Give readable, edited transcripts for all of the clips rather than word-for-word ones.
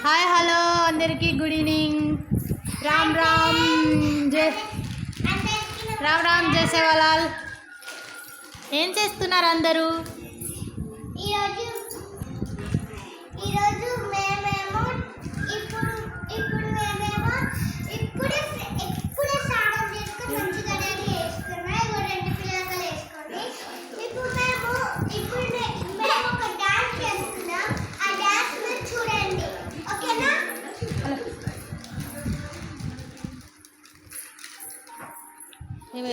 Hi hello అందరికీ good evening. Ram Ram జై రామ్ రామ్ జై సేవాలాల్. ఏం చేస్తున్నారు అందరూ? ఈరోజు మేమేమో ఇప్పుడు మేమేమో ఇప్పుడే స్నానం చేసుకొని మంచిగా రెడీ చేసుకున్నాం. ఇగో 2 పిల్లలు వేసుకొని ఇప్పుడు మేము ఒక డాన్స్ చేస్తున్నాం. ఆ డాన్స్ మీరు చూడండి, ఓకేనా?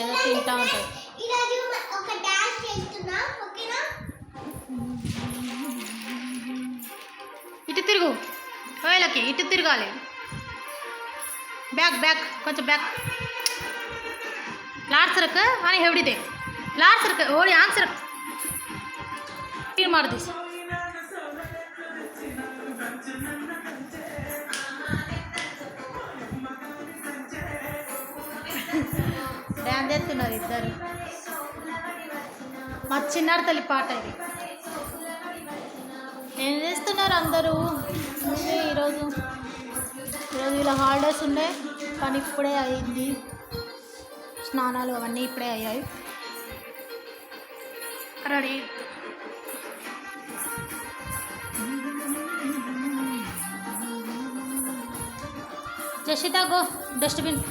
ఏదో తింటా ఉంటాయి. ఈరోజు ఒక డాన్స్ చేస్తున్నాం, ఓకేనా? ఇటు తిరుగు, ఓయలకి ఇటు తిరగాలి. ಬ್ಯಾಕ್ ಬ್ಯಾಕ್ ಕೊಂಚ ಬ್ಯಾಕ್. ಲಾಡ್ ಸರಕ ಆನೆ ಹೆವಡಿದೆ. ಲಾಡ್ ಸರಕ ಓಡಿ ಆನ್ ಸರಕ ತೀರ್ ಮಾಡ್ದಿ. డ్యాన్స్ చేస్తున్నారు ఇద్దరు. మా చిన్నారి తల్లి పాట ఇది. ఏం చేస్తున్నారు అందరూ? ఈరోజు ఇలా హాలిడేస్ ఉండే, కానీ ఇప్పుడే అయింది. స్నానాలు అవన్నీ ఇప్పుడే అయ్యాయి. రెడీ. జషిత గో డస్ట్బిన్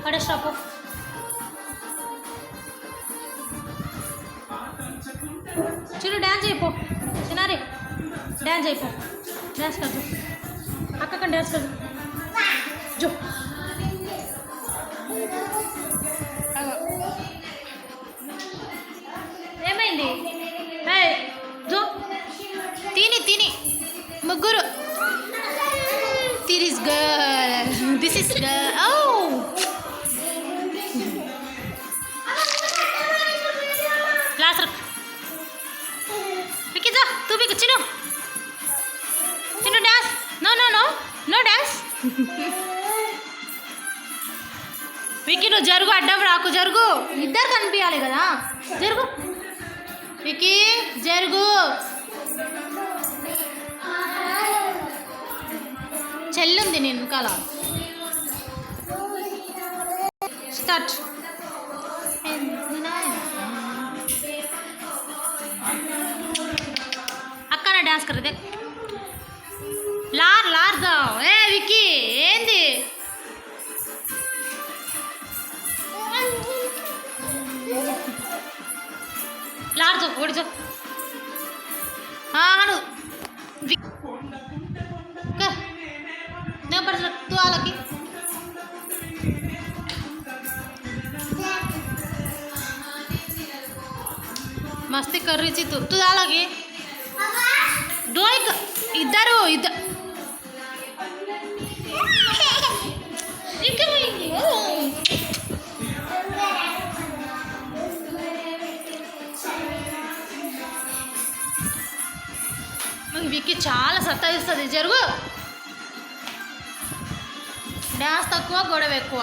పడేస్తాపు. చిరు డ్యాన్స్ అయిపో. చిన్నారి డ్యాన్స్ అయిపో. డ్యాన్స్ కదు అక్క డ్యాన్స్ కదు జో. ఏమైంది? జో తిని ముగ్గురు. This is girl. ఓ క్లాస్ రక్. వికీ జా తూ Vicky Chinu dance. No dance. Vicky నువ్వు జరుగు, అడ్డం రాకు, జరుగు. ఇద్దరు కనిపించాలి కదా, జరుగు. వికీ జరుగు. చెల్లుంది నేను వెనకాల. స్టార్ట్. అక్క నా డాన్స్ కరదే. లార్ దా. ఏ వికీ ఏంది? लार जो ओड जो. हाँ हाँ नहीं पड़ तू आ लगी. मस्ती कर रही थी तू आ लगी. दो इधर వికీ చాలా సతాయిస్తుంది. జరుగు. డ్యాన్స్ తక్కువ, గొడవ ఎక్కువ.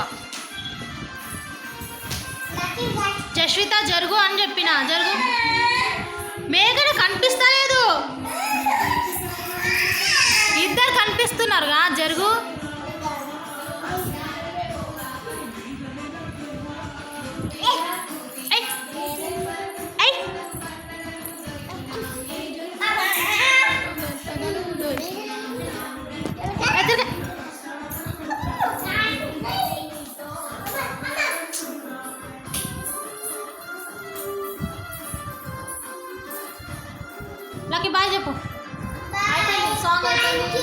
జస్విత జరుగు అని చెప్పిన. జరుగు. మేఘన కనిపిస్తలేదు. ఇద్దరు కనిపిస్తున్నారుగా, జరుగు. లక్కీ బాయ్ చెప్పు. సాంగ్ అయిపోయింది.